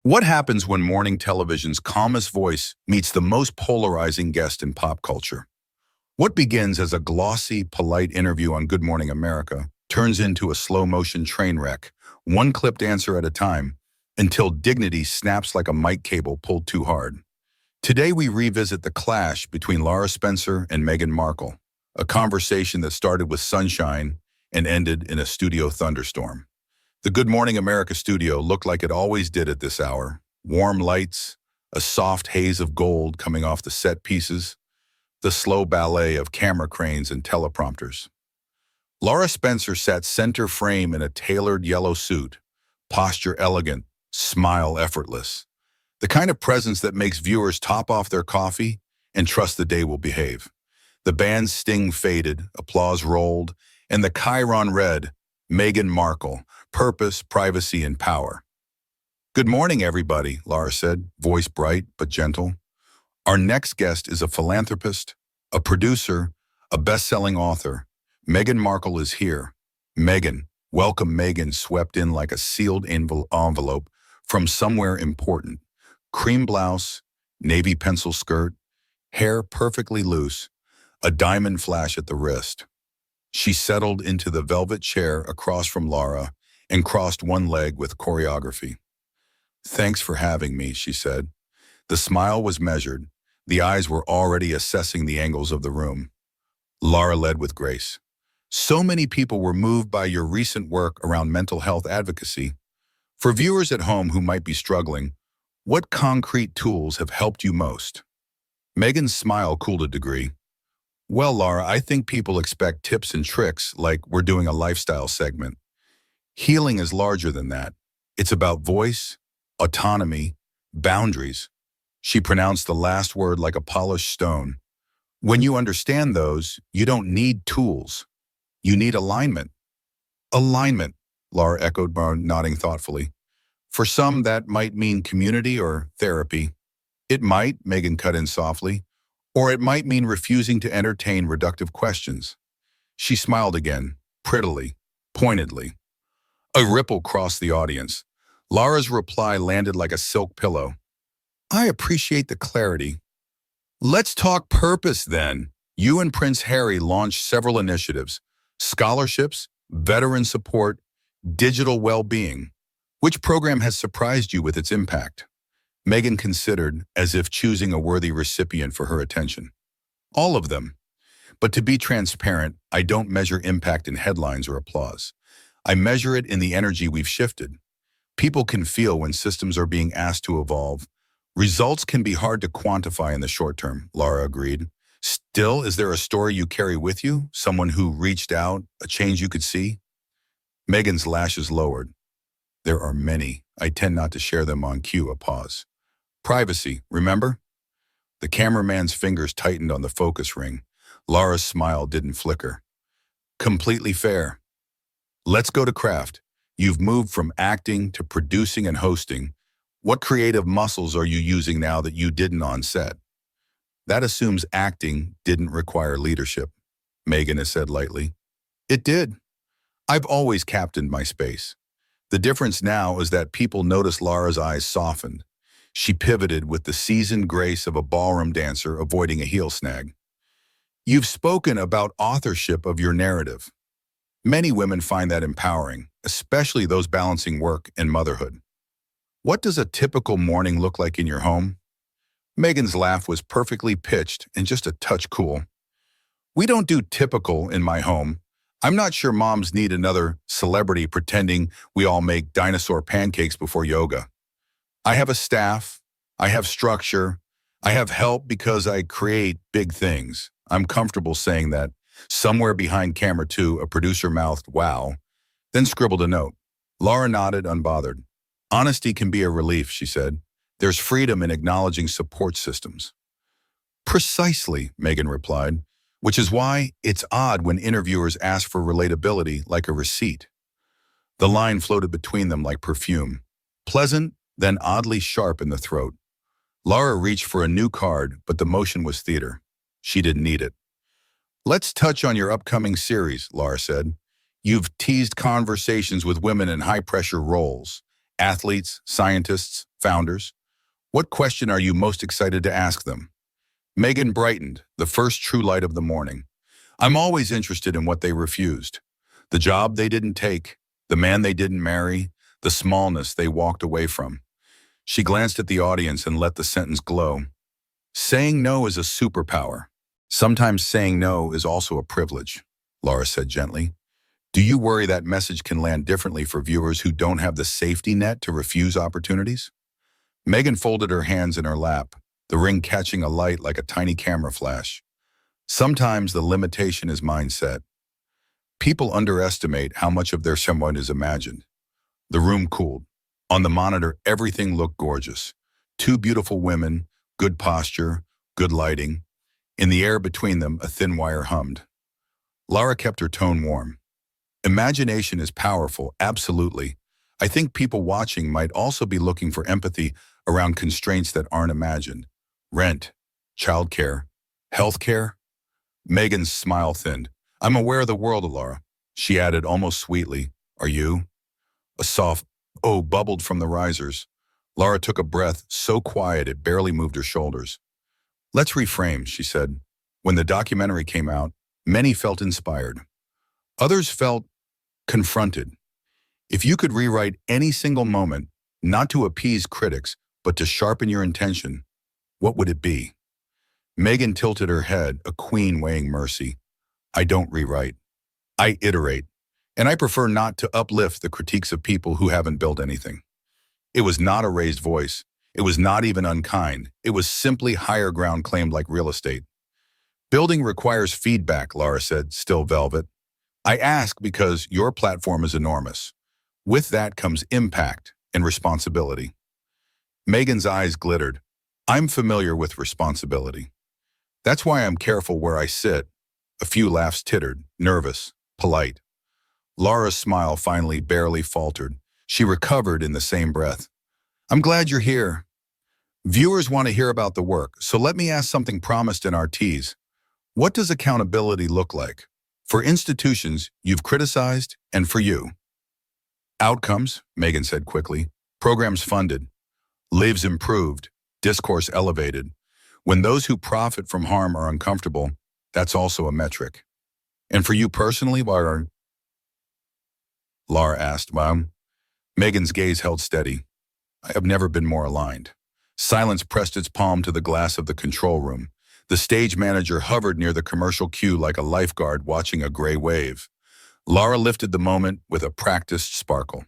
What happens when morning television's calmest voice meets the most polarizing guest in pop culture? What begins as a glossy, polite interview on Good Morning America turns into a slow-motion train wreck, one clipped answer at a time, until dignity snaps like a mic cable pulled too hard. Today we revisit the clash between Lara Spencer and Meghan Markle, a conversation that started with sunshine and ended in a studio thunderstorm. The Good Morning America studio looked like it always did at this hour. Warm lights, a soft haze of gold coming off the set pieces, the slow ballet of camera cranes and teleprompters. Lara Spencer sat center frame in a tailored yellow suit, posture elegant, smile effortless. The kind of presence that makes viewers top off their coffee and trust the day will behave. The band's sting faded, applause rolled, and the chyron read, Meghan Markle, purpose, privacy, and power. Good morning, everybody, Lara said, voice bright but gentle. Our next guest is a philanthropist, a producer, a best-selling author. Meghan Markle is here. Meghan, welcome. Meghan swept in like a sealed envelope from somewhere important. Cream blouse, navy pencil skirt, hair perfectly loose, a diamond flash at the wrist. She settled into the velvet chair across from Lara and crossed one leg with choreography. Thanks for having me, she said. The smile was measured. The eyes were already assessing the angles of the room. Lara led with grace. So many people were moved by your recent work around mental health advocacy. For viewers at home who might be struggling, what concrete tools have helped you most? Meghan's smile cooled a degree. Well, Lara, I think people expect tips and tricks like we're doing a lifestyle segment. Healing is larger than that. It's about voice, autonomy, boundaries. She pronounced the last word like a polished stone. When you understand those, you don't need tools. You need alignment. Alignment, Lara echoed, nodding thoughtfully. For some, that might mean community or therapy. It might, Meghan cut in softly, or it might mean refusing to entertain reductive questions. She smiled again, prettily, pointedly. A ripple crossed the audience. Lara's reply landed like a silk pillow. I appreciate the clarity. Let's talk purpose then. You and Prince Harry launched several initiatives, scholarships, veteran support, digital well-being. Which program has surprised you with its impact? Meghan considered, as if choosing a worthy recipient for her attention. All of them. But to be transparent, I don't measure impact in headlines or applause. I measure it in the energy we've shifted. People can feel when systems are being asked to evolve. Results can be hard to quantify in the short term, Lara agreed. Still, is there a story you carry with you? Someone who reached out, a change you could see? Meghan's lashes lowered. There are many. I tend not to share them on cue, a pause. Privacy, remember? The cameraman's fingers tightened on the focus ring. Lara's smile didn't flicker. Completely fair. Let's go to craft. You've moved from acting to producing and hosting. What creative muscles are you using now that you didn't on set? That assumes acting didn't require leadership, Meghan has said lightly. It did. I've always captained my space. The difference now is that people notice Lara's eyes softened. She pivoted with the seasoned grace of a ballroom dancer avoiding a heel snag. You've spoken about authorship of your narrative. Many women find that empowering, especially those balancing work and motherhood. What does a typical morning look like in your home? Meghan's laugh was perfectly pitched and just a touch cool. We don't do typical in my home. I'm not sure moms need another celebrity pretending we all make dinosaur pancakes before yoga. I have a staff, I have structure, I have help because I create big things. I'm comfortable saying that. Somewhere behind camera 2, a producer mouthed, wow, then scribbled a note. Lara nodded, unbothered. Honesty can be a relief, she said. There's freedom in acknowledging support systems. Precisely, Meghan replied, which is why it's odd when interviewers ask for relatability like a receipt. The line floated between them like perfume. Pleasant, then oddly sharp in the throat. Lara reached for a new card, but the motion was theater. She didn't need it. Let's touch on your upcoming series, Lara said. You've teased conversations with women in high-pressure roles, athletes, scientists, founders? What question are you most excited to ask them? Meghan brightened, the first true light of the morning. I'm always interested in what they refused. The job they didn't take, the man they didn't marry, the smallness they walked away from. She glanced at the audience and let the sentence glow. Saying no is a superpower. Sometimes saying no is also a privilege, Lara said gently. Do you worry that message can land differently for viewers who don't have the safety net to refuse opportunities? Meghan folded her hands in her lap, the ring catching a light like a tiny camera flash. Sometimes the limitation is mindset. People underestimate how much of their someone is imagined. The room cooled. On the monitor, everything looked gorgeous. Two beautiful women, good posture, good lighting. In the air between them, a thin wire hummed. Lara kept her tone warm. Imagination is powerful, absolutely. I think people watching might also be looking for empathy around constraints that aren't imagined. Rent, childcare, healthcare. Meghan's smile thinned. I'm aware of the world, Lara. She added almost sweetly. Are you? A soft oh bubbled from the risers. Lara took a breath so quiet it barely moved her shoulders. Let's reframe, she said. When the documentary came out, many felt inspired. Others felt confronted. If you could rewrite any single moment, not to appease critics, but to sharpen your intention, what would it be? Meghan tilted her head, a queen weighing mercy. I don't rewrite. I iterate. And I prefer not to uplift the critiques of people who haven't built anything. It was not a raised voice. It was not even unkind. It was simply higher ground claimed like real estate. Building requires feedback, Lara said, still velvet. I ask because your platform is enormous. With that comes impact and responsibility. Meghan's eyes glittered. I'm familiar with responsibility. That's why I'm careful where I sit. A few laughs tittered, nervous, polite. Lara's smile finally barely faltered. She recovered in the same breath. I'm glad you're here. Viewers want to hear about the work, so let me ask something promised in our tease. What does accountability look like? For institutions you've criticized, and for you. Outcomes, Meghan said quickly. Programs funded. Lives improved. Discourse elevated. When those who profit from harm are uncomfortable, that's also a metric. And for you personally, Lara asked. Meghan's gaze held steady. I have never been more aligned. Silence pressed its palm to the glass of the control room. The stage manager hovered near the commercial cue like a lifeguard watching a gray wave. Lara lifted the moment with a practiced sparkle.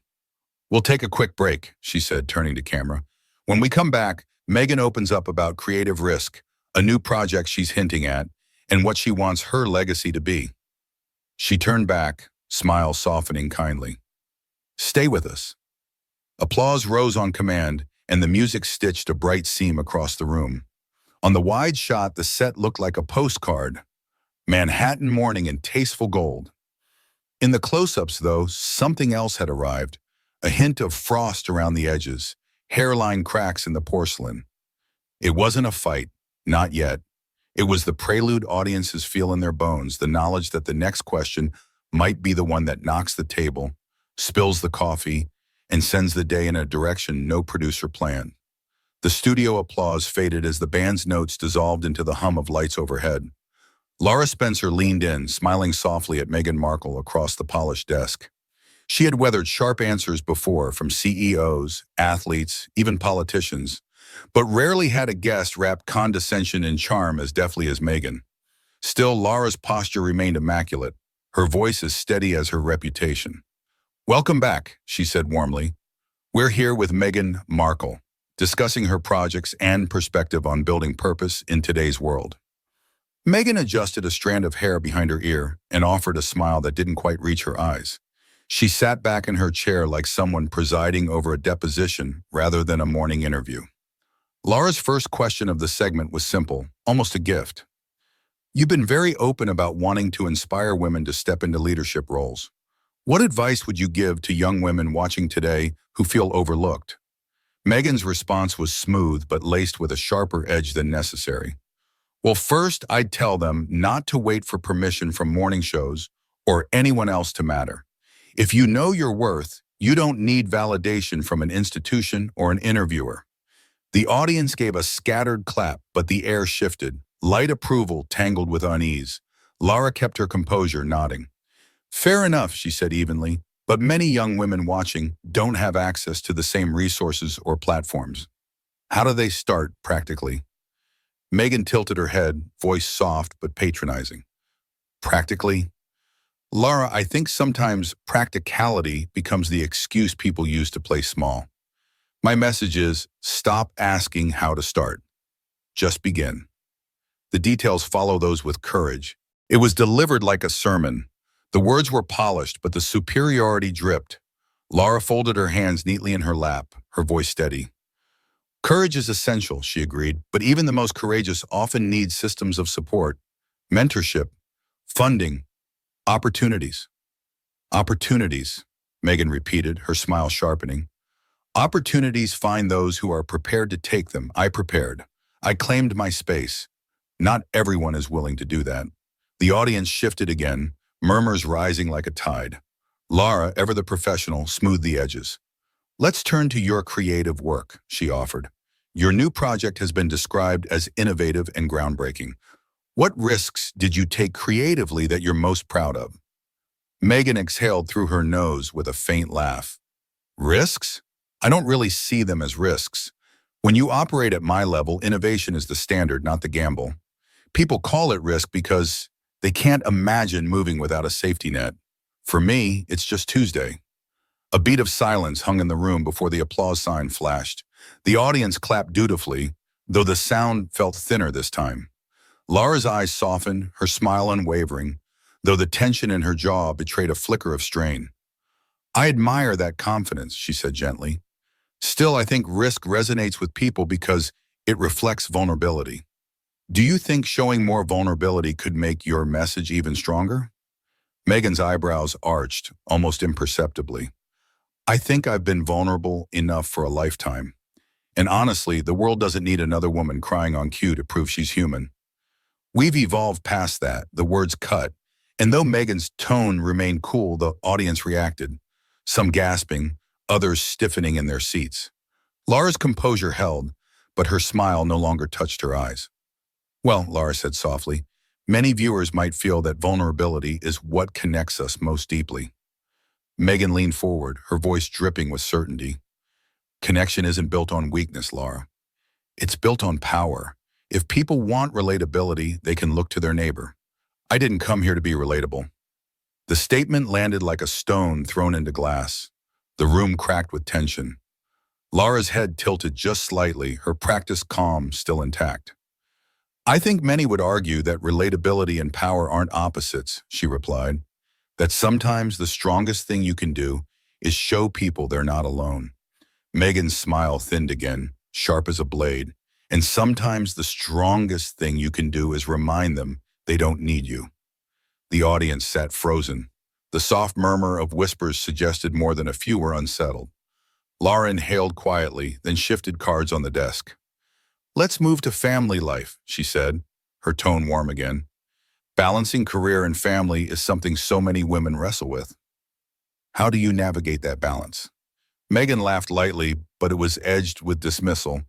We'll take a quick break, she said, turning to camera. When we come back, Meghan opens up about creative risk, a new project she's hinting at, and what she wants her legacy to be. She turned back, smile softening kindly. Stay with us. Applause rose on command, and the music stitched a bright seam across the room. On the wide shot, the set looked like a postcard. Manhattan morning in tasteful gold. In the close-ups, though, something else had arrived. A hint of frost around the edges, hairline cracks in the porcelain. It wasn't a fight, not yet. It was the prelude audiences feel in their bones, the knowledge that the next question might be the one that knocks the table, spills the coffee, and sends the day in a direction no producer planned. The studio applause faded as the band's notes dissolved into the hum of lights overhead. Lara Spencer leaned in, smiling softly at Meghan Markle across the polished desk. She had weathered sharp answers before from CEOs, athletes, even politicians, but rarely had a guest wrap condescension and charm as deftly as Meghan. Still, Lara's posture remained immaculate, her voice as steady as her reputation. Welcome back, she said warmly. We're here with Meghan Markle, discussing her projects and perspective on building purpose in today's world. Meghan adjusted a strand of hair behind her ear and offered a smile that didn't quite reach her eyes. She sat back in her chair like someone presiding over a deposition rather than a morning interview. Lara's first question of the segment was simple, almost a gift. You've been very open about wanting to inspire women to step into leadership roles. What advice would you give to young women watching today who feel overlooked? Meghan's response was smooth but laced with a sharper edge than necessary. Well, first, I'd tell them not to wait for permission from morning shows or anyone else to matter. If you know your worth, you don't need validation from an institution or an interviewer. The audience gave a scattered clap, but the air shifted. Light approval tangled with unease. Lara kept her composure, nodding. Fair enough, she said evenly, but many young women watching don't have access to the same resources or platforms. How do they start, practically? Meghan tilted her head, voice soft but patronizing. Practically? Lara, I think sometimes practicality becomes the excuse people use to play small. My message is, stop asking how to start. Just begin. The details follow those with courage. It was delivered like a sermon. The words were polished, but the superiority dripped. Lara folded her hands neatly in her lap, her voice steady. Courage is essential, she agreed, but even the most courageous often need systems of support, mentorship, funding, opportunities. Opportunities, Meghan repeated, her smile sharpening. Opportunities find those who are prepared to take them. I prepared. I claimed my space. Not everyone is willing to do that. The audience shifted again, murmurs rising like a tide. Lara, ever the professional, smoothed the edges. Let's turn to your creative work, she offered. Your new project has been described as innovative and groundbreaking. What risks did you take creatively that you're most proud of? Meghan exhaled through her nose with a faint laugh. Risks? I don't really see them as risks. When you operate at my level, innovation is the standard, not the gamble. People call it risk because they can't imagine moving without a safety net. For me, it's just Tuesday. A beat of silence hung in the room before the applause sign flashed. The audience clapped dutifully, though the sound felt thinner this time. Lara's eyes softened, her smile unwavering, though the tension in her jaw betrayed a flicker of strain. I admire that confidence, she said gently. Still, I think risk resonates with people because it reflects vulnerability. Do you think showing more vulnerability could make your message even stronger? Meghan's eyebrows arched, almost imperceptibly. I think I've been vulnerable enough for a lifetime. And honestly, the world doesn't need another woman crying on cue to prove she's human. We've evolved past that, the words cut, and though Meghan's tone remained cool, the audience reacted, some gasping, others stiffening in their seats. Lara's composure held, but her smile no longer touched her eyes. Well, Lara said softly, many viewers might feel that vulnerability is what connects us most deeply. Meghan leaned forward, her voice dripping with certainty. Connection isn't built on weakness, Lara. It's built on power. If people want relatability, they can look to their neighbor. I didn't come here to be relatable. The statement landed like a stone thrown into glass. The room cracked with tension. Lara's head tilted just slightly, her practiced calm still intact. I think many would argue that relatability and power aren't opposites, she replied. That sometimes the strongest thing you can do is show people they're not alone. Meghan's smile thinned again, sharp as a blade. And sometimes the strongest thing you can do is remind them they don't need you. The audience sat frozen. The soft murmur of whispers suggested more than a few were unsettled. Lara inhaled quietly, then shifted cards on the desk. Let's move to family life, she said, her tone warm again. Balancing career and family is something so many women wrestle with. How do you navigate that balance? Meghan laughed lightly, but it was edged with dismissal.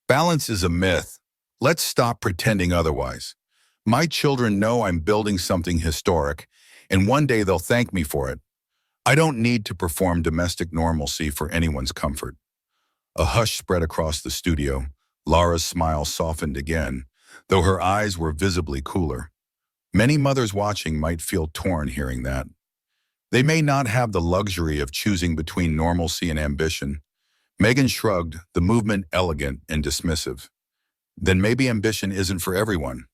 Balance is a myth. Let's stop pretending otherwise. My children know I'm building something historic, and one day they'll thank me for it. I don't need to perform domestic normalcy for anyone's comfort. A hush spread across the studio. Lara's smile softened again, though her eyes were visibly cooler. Many mothers watching might feel torn hearing that. They may not have the luxury of choosing between normalcy and ambition. Meghan shrugged, the movement elegant and dismissive. Then maybe ambition isn't for everyone.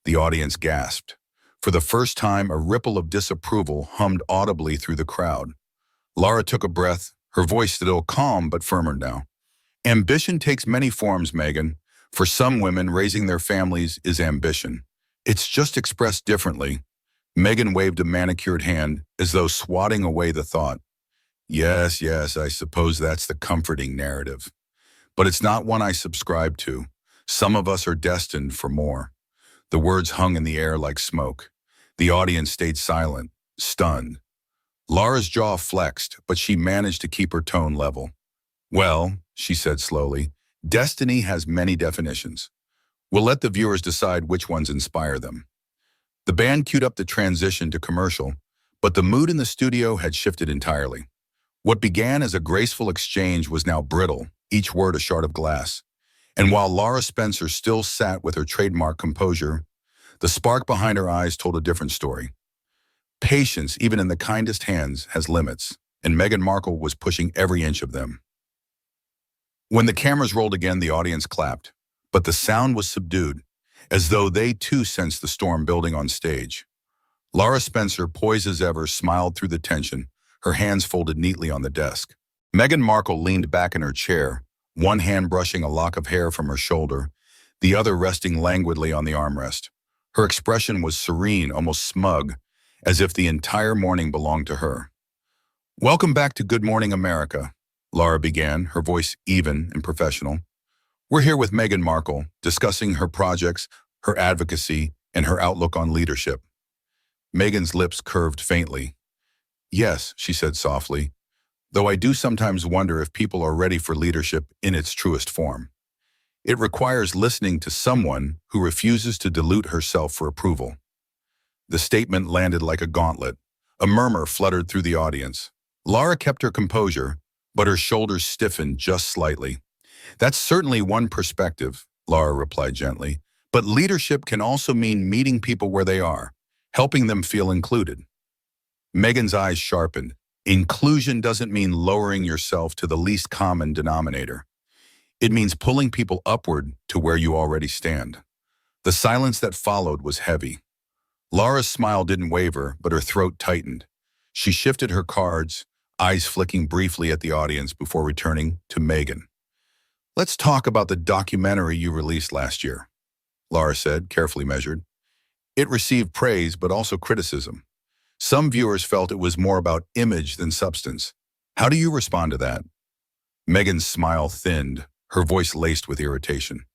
The audience gasped. For the first time, a ripple of disapproval hummed audibly through the crowd. Lara took a breath, her voice still calm but firmer now. Ambition takes many forms, Meghan. For some women, raising their families is ambition. It's just expressed differently. Meghan waved a manicured hand, as though swatting away the thought. Yes, I suppose that's the comforting narrative. But it's not one I subscribe to. Some of us are destined for more. The words hung in the air like smoke. The audience stayed silent, stunned. Lara's jaw flexed, but she managed to keep her tone level. Well, she said slowly, Destiny has many definitions. We'll let the viewers decide which ones inspire them. The band queued up the transition to commercial, but the mood in the studio had shifted entirely. What began as a graceful exchange was now brittle, each word a shard of glass. And while Lara Spencer still sat with her trademark composure, the spark behind her eyes told a different story. Patience, even in the kindest hands, has limits, and Meghan Markle was pushing every inch of them. When the cameras rolled again, the audience clapped, but the sound was subdued, as though they too sensed the storm building on stage. Lara Spencer, poised as ever, smiled through the tension, her hands folded neatly on the desk. Meghan Markle leaned back in her chair, one hand brushing a lock of hair from her shoulder, the other resting languidly on the armrest. Her expression was serene, almost smug, as if the entire morning belonged to her. "Welcome back to Good Morning America," Lara began, her voice even and professional. "We're here with Meghan Markle, discussing her projects, her advocacy, and her outlook on leadership." Meghan's lips curved faintly. "Yes," she said softly, "though I do sometimes wonder if people are ready for leadership in its truest form. It requires listening to someone who refuses to dilute herself for approval." The statement landed like a gauntlet. A murmur fluttered through the audience. Lara kept her composure, but her shoulders stiffened just slightly. "That's certainly one perspective," Lara replied gently, "but leadership can also mean meeting people where they are, helping them feel included." Meghan's eyes sharpened. Inclusion doesn't mean lowering yourself to the least common denominator. It means pulling people upward to where you already stand. The silence that followed was heavy. Lara's smile didn't waver, but her throat tightened. She shifted her cards, eyes flicking briefly at the audience before returning to Meghan. "Let's talk about the documentary you released last year," Lara said, carefully measured. "It received praise, but also criticism. Some viewers felt it was more about image than substance. How do you respond to that?" Meghan's smile thinned, her voice laced with irritation.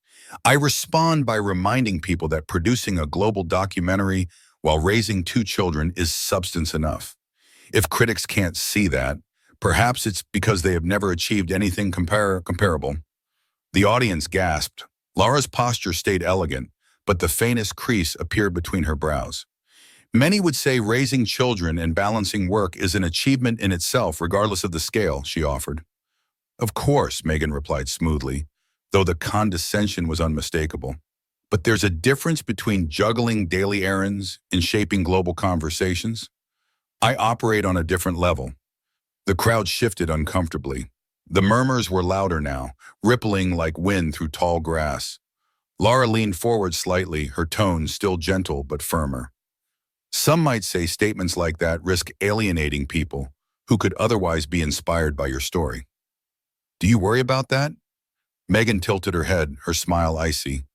"I respond by reminding people that producing a global documentary while raising 2 children is substance enough. If critics can't see that, perhaps it's because they have never achieved anything comparable." The audience gasped. Lara's posture stayed elegant, but the faintest crease appeared between her brows. "Many would say raising children and balancing work is an achievement in itself, regardless of the scale," she offered. "Of course," Meghan replied smoothly, though the condescension was unmistakable. "But there's a difference between juggling daily errands and shaping global conversations. I operate on a different level." The crowd shifted uncomfortably. The murmurs were louder now, rippling like wind through tall grass. Lara leaned forward slightly, her tone still gentle but firmer. "Some might say statements like that risk alienating people who could otherwise be inspired by your story. Do you worry about that?" Meghan tilted her head, her smile icy.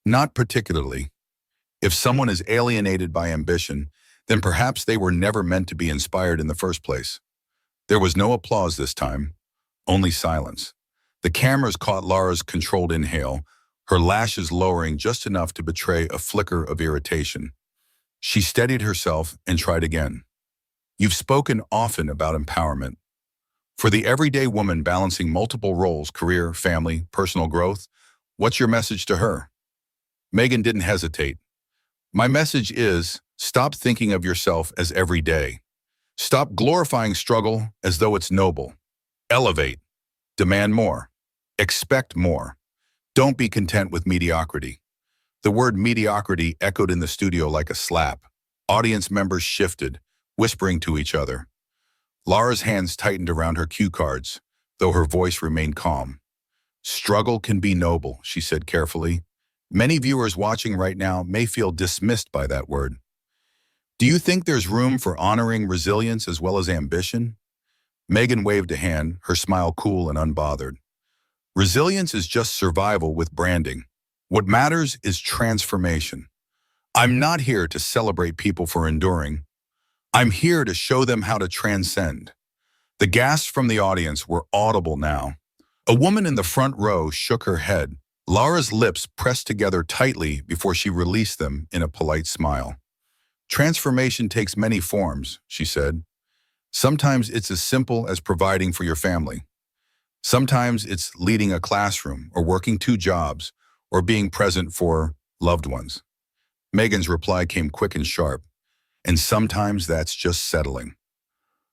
"Not particularly. If someone is alienated by ambition, then perhaps they were never meant to be inspired in the first place." There was no applause this time, only silence. The cameras caught Lara's controlled inhale, her lashes lowering just enough to betray a flicker of irritation. She steadied herself and tried again. "You've spoken often about empowerment. For the everyday woman balancing multiple roles, career, family, personal growth, what's your message to her?" Meghan didn't hesitate. "My message is, stop thinking of yourself as everyday. Stop glorifying struggle as though it's noble. Elevate. Demand more. Expect more. Don't be content with mediocrity." The word mediocrity echoed in the studio like a slap. Audience members shifted, whispering to each other. Lara's hands tightened around her cue cards, though her voice remained calm. "Struggle can be noble," she said carefully. "Many viewers watching right now may feel dismissed by that word. Do you think there's room for honoring resilience as well as ambition?" Meghan waved a hand, her smile cool and unbothered. "Resilience is just survival with branding. What matters is transformation. I'm not here to celebrate people for enduring. I'm here to show them how to transcend." The gasps from the audience were audible now. A woman in the front row shook her head. Lara's lips pressed together tightly before she released them in a polite smile. "Transformation takes many forms," she said. "Sometimes it's as simple as providing for your family. Sometimes it's leading a classroom or working two jobs or being present for loved ones. Meghan's reply came quick and sharp, and sometimes that's just settling.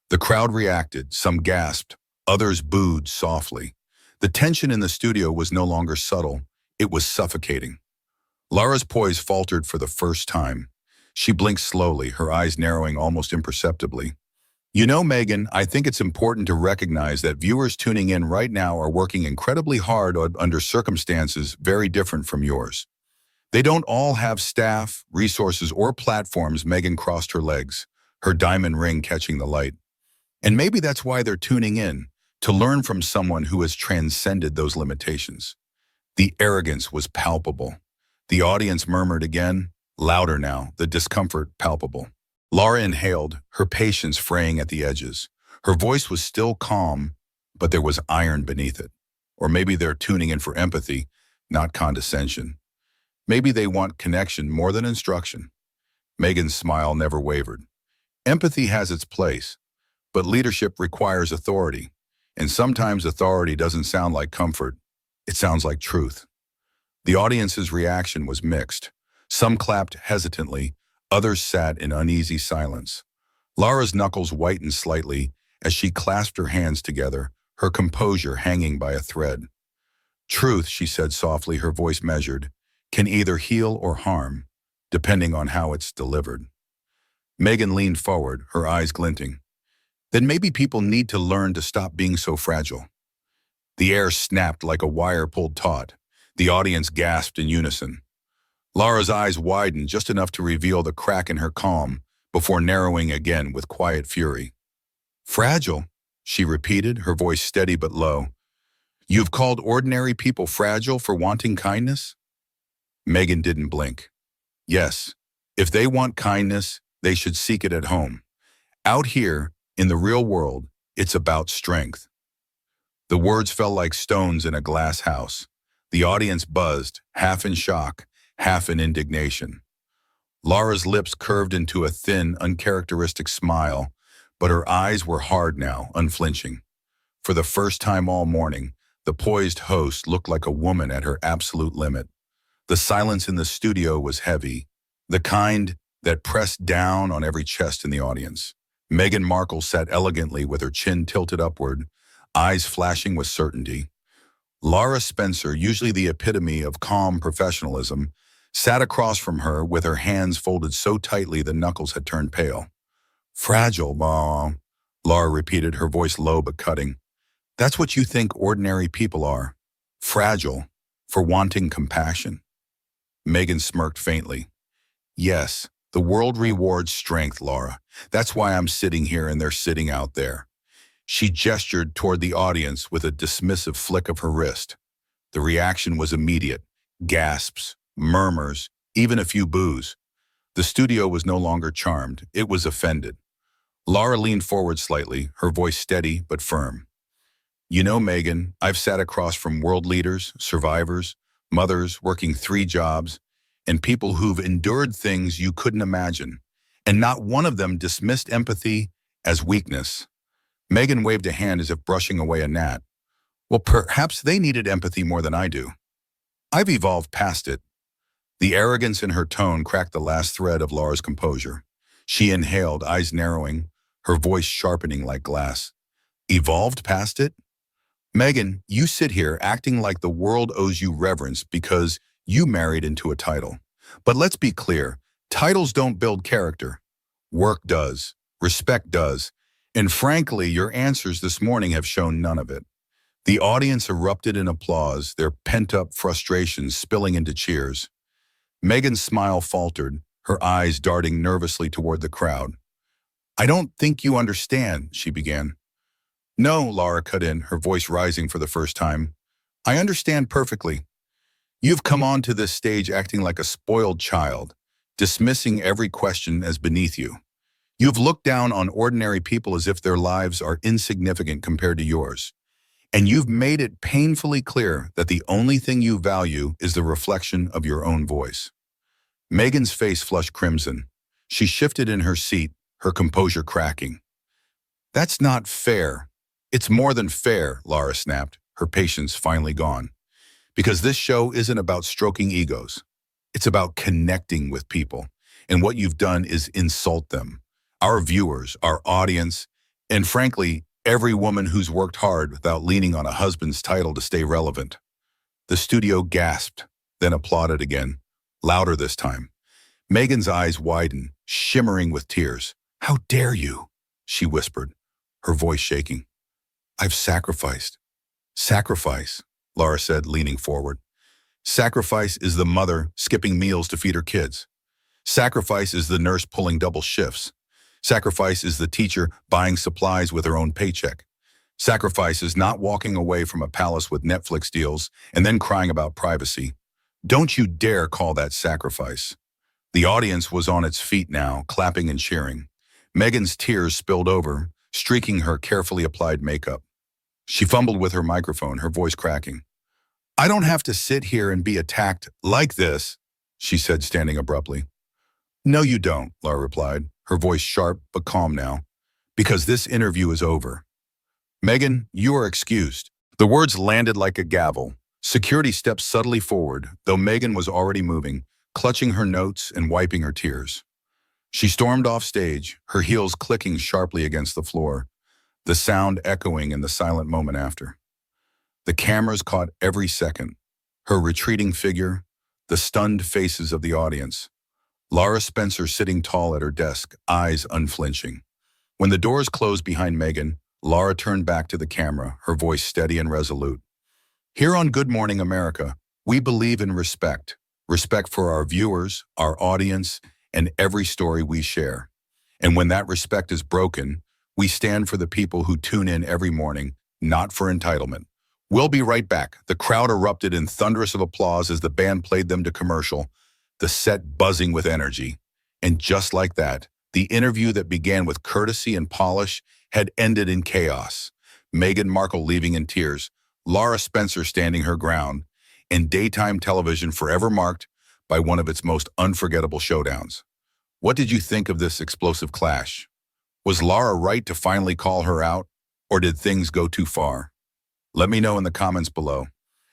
The crowd reacted, some gasped, others booed softly. The tension in the studio was no longer subtle, it was suffocating. Lara's poise faltered for the first time. She blinked slowly, her eyes narrowing almost imperceptibly. You know, Meghan, I think it's important to recognize that viewers tuning in right now are working incredibly hard under circumstances very different from yours. They don't all have staff, resources, or platforms. Meghan crossed her legs, her diamond ring catching the light. And maybe that's why they're tuning in, to learn from someone who has transcended those limitations. The arrogance was palpable. The audience murmured again, louder now, the discomfort palpable. Lara inhaled, her patience fraying at the edges. Her voice was still calm, but there was iron beneath it. Or maybe they're tuning in for empathy, not condescension. Maybe they want connection more than instruction. Meghan's smile never wavered. Empathy has its place, but leadership requires authority. And sometimes authority doesn't sound like comfort, it sounds like truth. The audience's reaction was mixed. Some clapped hesitantly, others sat in uneasy silence. Lara's knuckles whitened slightly as she clasped her hands together, her composure hanging by a thread. Truth, she said softly, her voice measured, can either heal or harm, depending on how it's delivered. Meghan leaned forward, her eyes glinting. Then maybe people need to learn to stop being so fragile. The air snapped like a wire pulled taut. The audience gasped in unison. Lara's eyes widened just enough to reveal the crack in her calm before narrowing again with quiet fury. Fragile, she repeated, her voice steady but low. You've called ordinary people fragile for wanting kindness? Meghan didn't blink. Yes, if they want kindness, they should seek it at home. Out here, in the real world, it's about strength. The words fell like stones in a glass house. The audience buzzed, half in shock, half in indignation. Lara's lips curved into a thin, uncharacteristic smile, but her eyes were hard now, unflinching. For the first time all morning, the poised host looked like a woman at her absolute limit. The silence in the studio was heavy, the kind that pressed down on every chest in the audience. Meghan Markle sat elegantly with her chin tilted upward, eyes flashing with certainty. Lara Spencer, usually the epitome of calm professionalism, sat across from her with her hands folded so tightly the knuckles had turned pale. Fragile, Ma, Lara repeated, her voice low but cutting. That's what you think ordinary people are. Fragile, for wanting compassion. Meghan smirked faintly. Yes, the world rewards strength, Lara. That's why I'm sitting here and they're sitting out there. She gestured toward the audience with a dismissive flick of her wrist. The reaction was immediate. Gasps, murmurs, even a few boos. The studio was no longer charmed. It was offended. Lara leaned forward slightly, her voice steady but firm. You know, Meghan, I've sat across from world leaders, survivors, mothers working 3 jobs, and people who've endured things you couldn't imagine. And not one of them dismissed empathy as weakness. Meghan waved a hand as if brushing away a gnat. Well, perhaps they needed empathy more than I do. I've evolved past it. The arrogance in her tone cracked the last thread of Lara's composure. She inhaled, eyes narrowing, her voice sharpening like glass. Evolved past it? Meghan, you sit here acting like the world owes you reverence because you married into a title. But let's be clear, titles don't build character. Work does. Respect does. And frankly, your answers this morning have shown none of it. The audience erupted in applause, their pent-up frustrations spilling into cheers. Meghan's smile faltered, her eyes darting nervously toward the crowd. I don't think you understand, she began. No, Lara cut in, her voice rising for the first time. I understand perfectly. You've come onto this stage acting like a spoiled child, dismissing every question as beneath you. You've looked down on ordinary people as if their lives are insignificant compared to yours. And you've made it painfully clear that the only thing you value is the reflection of your own voice. Meghan's face flushed crimson. She shifted in her seat, her composure cracking. That's not fair. It's more than fair, Lara snapped. her patience finally gone. Because this show isn't about stroking egos. It's about connecting with people. And what you've done is insult them. Our viewers, our audience, and frankly, every woman who's worked hard without leaning on a husband's title to stay relevant. The studio gasped, then applauded again, louder this time. Meghan's eyes widened, shimmering with tears. "How dare you?" she whispered, her voice shaking. "I've sacrificed." "Sacrifice," Lara said, leaning forward. "Sacrifice is the mother skipping meals to feed her kids. Sacrifice is the nurse pulling double shifts. Sacrifice is the teacher buying supplies with her own paycheck. Sacrifice is not walking away from a palace with Netflix deals and then crying about privacy. Don't you dare call that sacrifice." The audience was on its feet now, clapping and cheering. Meghan's tears spilled over, streaking her carefully applied makeup. She fumbled with her microphone, her voice cracking. "I don't have to sit here and be attacked like this," she said, standing abruptly. "No, you don't," Lara replied, her voice sharp but calm now, "because this interview is over. Meghan, you are excused." The words landed like a gavel. Security stepped subtly forward, though Meghan was already moving, clutching her notes and wiping her tears. She stormed off stage, her heels clicking sharply against the floor, the sound echoing in the silent moment after. The cameras caught every second, her retreating figure, the stunned faces of the audience. Lara Spencer sitting tall at her desk, eyes unflinching. When the doors closed behind Meghan, Lara turned back to the camera, her voice steady and resolute. "Here on Good Morning America, we believe in respect. Respect for our viewers, our audience, and every story we share. And when that respect is broken, we stand for the people who tune in every morning, not for entitlement." We'll be right back. The crowd erupted in thunderous of applause as the band played them to commercial, the set buzzing with energy. And just like that, the interview that began with courtesy and polish had ended in chaos. Meghan Markle leaving in tears, Lara Spencer standing her ground, and daytime television forever marked by one of its most unforgettable showdowns. What did you think of this explosive clash? Was Lara right to finally call her out, or did things go too far? Let me know in the comments below.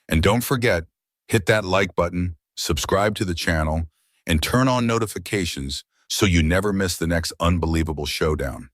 And don't forget, hit that like button, subscribe to the channel, and turn on notifications so you never miss the next unbelievable showdown.